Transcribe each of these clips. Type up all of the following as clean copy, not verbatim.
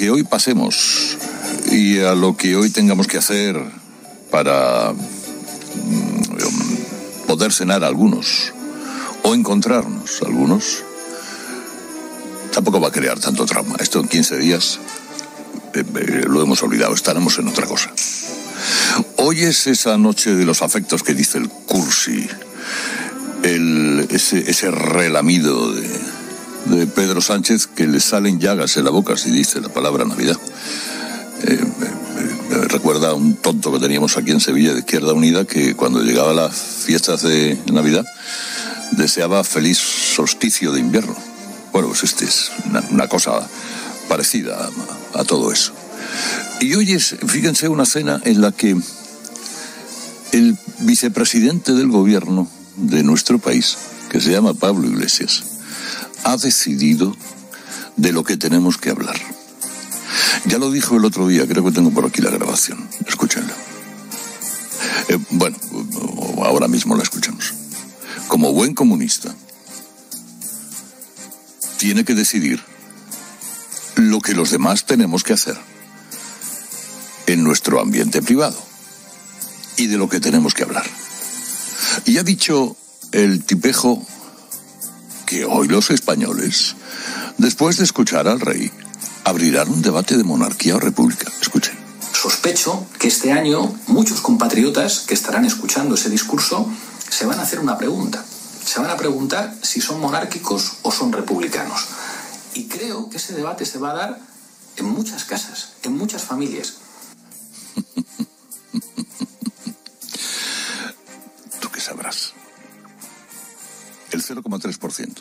que hoy pasemos y a lo que hoy tengamos que hacer para poder cenar algunos o encontrarnos algunos, tampoco va a crear tanto trauma. Esto en 15 días lo hemos olvidado, estaremos en otra cosa. Hoy es esa noche de los afectos que dice el Cursi, ese relamido de Pedro Sánchez, que le salen llagas en la boca si dice la palabra Navidad. Me recuerda a un tonto que teníamos aquí en Sevilla de Izquierda Unida, que cuando llegaba a las fiestas de Navidad deseaba feliz solsticio de invierno. Bueno, pues este es una cosa parecida a todo eso. Y hoy es, fíjense, una cena en la que el vicepresidente del gobierno de nuestro país, que se llama Pablo Iglesias, ha decidido de lo que tenemos que hablar. Ya lo dijo el otro día, creo que tengo por aquí la grabación. Escúchenla. Bueno, ahora mismo la escuchamos. Como buen comunista, tiene que decidir lo que los demás tenemos que hacer en nuestro ambiente privado y de lo que tenemos que hablar. Y ha dicho el tipejo que hoy los españoles, después de escuchar al rey, abrirán un debate de monarquía o república. Escuchen. Sospecho que este año muchos compatriotas que estarán escuchando ese discurso se van a hacer una pregunta. Se van a preguntar si son monárquicos o son republicanos. Y creo que ese debate se va a dar en muchas casas, en muchas familias. ¿Tú qué sabrás? El 0,3%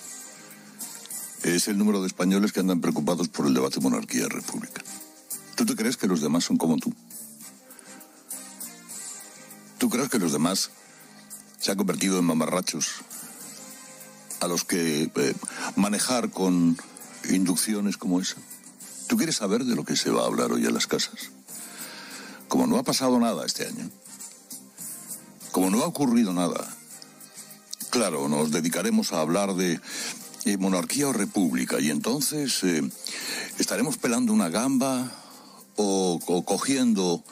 es el número de españoles que andan preocupados por el debate monarquía-república. ¿Tú te crees que los demás son como tú? ¿Tú crees que los demás se han convertido en mamarrachos a los que manejar con inducciones como esa? ¿Tú quieres saber de lo que se va a hablar hoy en las casas? Como no ha pasado nada este año, como no ha ocurrido nada, claro, nos dedicaremos a hablar de monarquía o república, y entonces estaremos pelando una gamba o cogiendo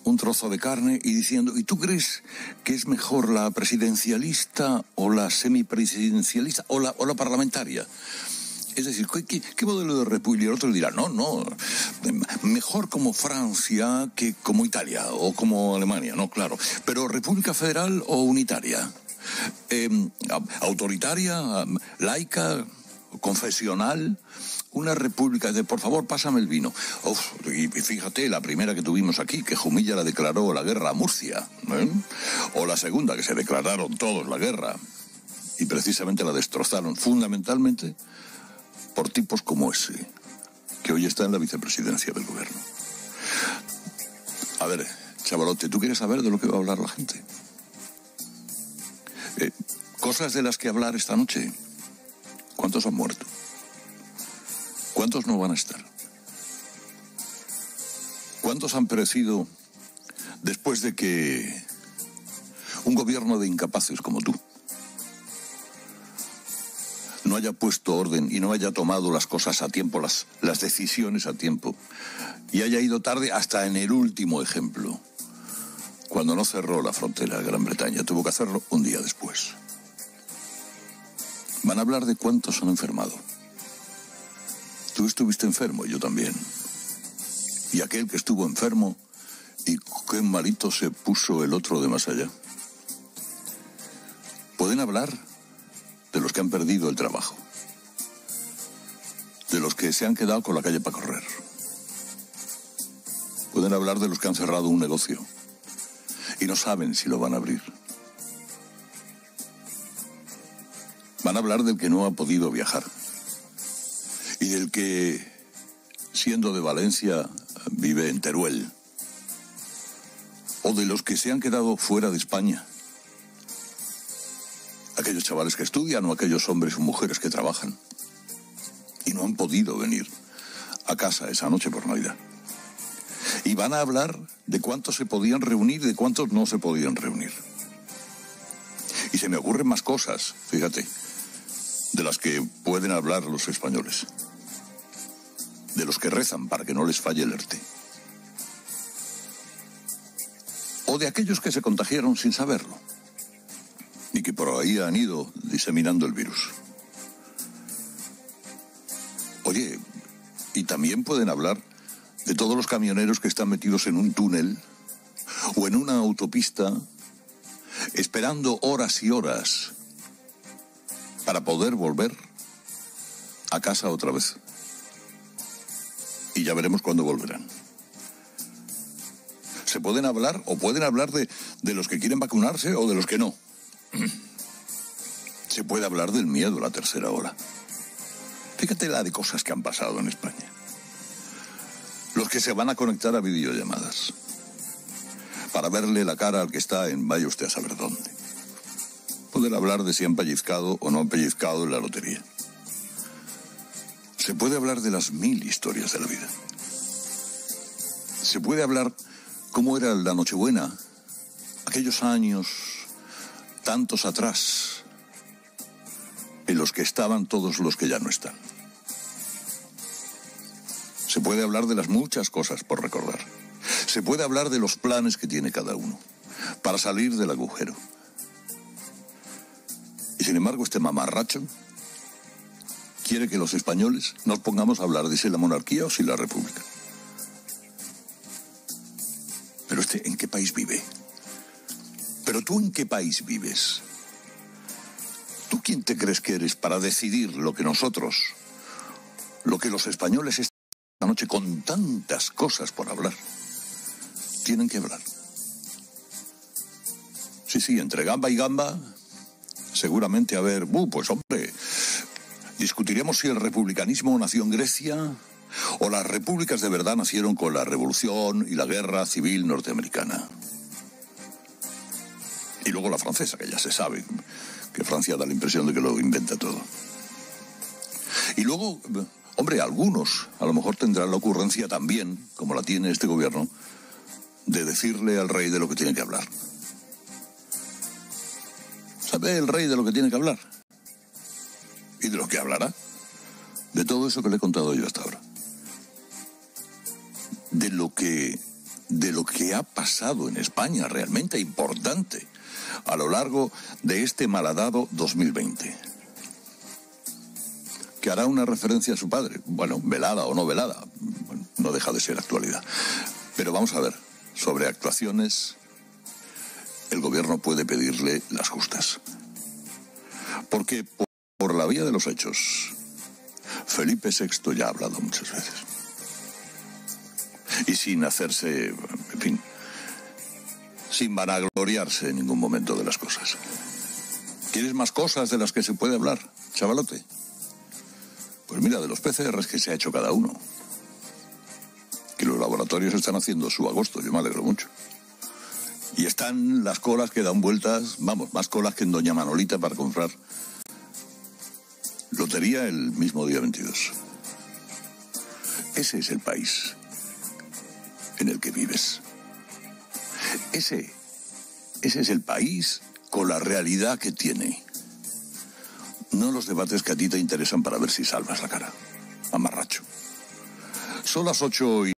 un trozo de carne y diciendo, ¿y tú crees que es mejor la presidencialista o la semipresidencialista o la parlamentaria? Es decir, ¿qué modelo de república? Y el otro dirá, no, mejor como Francia que como Italia o como Alemania, no, claro. Pero ¿república federal o unitaria? ¿Autoritaria, laica, confesional? Una república de, por favor, pásame el vino. Y fíjate, la primera que tuvimos aquí, que Jumilla la declaró la guerra a Murcia, ¿eh? O la segunda, que se declararon todos la guerra y precisamente la destrozaron, fundamentalmente por tipos como ese, que hoy está en la vicepresidencia del gobierno. A ver, chavalote, ¿tú quieres saber de lo que va a hablar la gente? Cosas de las que hablar esta noche. ¿Cuántos han muerto? ¿Cuántos no van a estar? ¿Cuántos han perecido después de que un gobierno de incapaces como tú no haya puesto orden y no haya tomado las cosas a tiempo, las decisiones a tiempo, y haya ido tarde hasta en el último ejemplo, cuando no cerró la frontera de Gran Bretaña? Tuvo que hacerlo un día después. Van a hablar de cuántos han enfermado. Tú estuviste enfermo, y yo también. Y aquel que estuvo enfermo, y qué malito se puso el otro de más allá. Pueden hablar de los que han perdido el trabajo, de los que se han quedado con la calle para correr. Pueden hablar de los que han cerrado un negocio y no saben si lo van a abrir. Van a hablar del que no ha podido viajar y del que, siendo de Valencia, vive en Teruel, o de los que se han quedado fuera de España, aquellos chavales que estudian o aquellos hombres o mujeres que trabajan y no han podido venir a casa esa noche por Navidad. Y van a hablar de cuántos se podían reunir y de cuántos no se podían reunir. Y se me ocurren más cosas, fíjate, de las que pueden hablar los españoles. de los que rezan para que no les falle el ERTE, o de aquellos que se contagiaron sin saberlo y que por ahí han ido diseminando el virus. Oye, y también pueden hablar de todos los camioneros que están metidos en un túnel o en una autopista esperando horas y horas para poder volver a casa otra vez. Y ya veremos cuándo volverán. Se pueden hablar o pueden hablar de los que quieren vacunarse o de los que no. Se puede hablar del miedo a la tercera ola. Fíjate la de cosas que han pasado en España. Los que se van a conectar a videollamadas para verle la cara al que está en vaya usted a saber dónde. Poder hablar de si han pellizcado o no han pellizcado en la lotería. Se puede hablar de las 1000 historias de la vida. Se puede hablar cómo era la Nochebuena, aquellos años, tantos atrás, en los que estaban todos los que ya no están. Se puede hablar de las muchas cosas por recordar. Se puede hablar de los planes que tiene cada uno para salir del agujero. Y sin embargo, este mamarracho quiere que los españoles nos pongamos a hablar de si la monarquía o si la república. Pero ¿en qué país vive? ¿Pero tú en qué país vives? ¿Tú quién te crees que eres para decidir lo que nosotros, lo que los españoles esta noche con tantas cosas por hablar, tienen que hablar? Sí, entre gamba y gamba, seguramente pues hombre, discutiremos si el republicanismo nació en Grecia o las repúblicas de verdad nacieron con la revolución y la guerra civil norteamericana. Y luego la francesa, que ya se sabe que Francia da la impresión de que lo inventa todo. Y luego, hombre, algunos a lo mejor tendrán la ocurrencia también, como la tiene este gobierno, de decirle al rey de lo que tiene que hablar. ¿Sabe el rey de lo que tiene que hablar? ¿Y de lo que hablará? De todo eso que le he contado yo hasta ahora. De lo que ha pasado en España realmente importante a lo largo de este malhadado 2020. Que hará una referencia a su padre. Bueno, velada o no velada, bueno, no deja de ser actualidad. Pero vamos a ver, sobre actuaciones, el gobierno puede pedirle las justas. Porque por la vía de los hechos, Felipe VI ya ha hablado muchas veces. Y sin hacerse, en fin, sin vanagloriarse en ningún momento de las cosas. ¿Quieres más cosas de las que se puede hablar, chavalote? Pues mira, de los PCRs que se ha hecho cada uno. Que los laboratorios están haciendo su agosto, yo me alegro mucho. Y están las colas que dan vueltas, vamos, más colas que en Doña Manolita para comprar lotería el mismo día 22. Ese es el país en el que vives. Ese es el país con la realidad que tiene. No los debates que a ti te interesan para ver si salvas la cara. Amarracho. Son las 8:00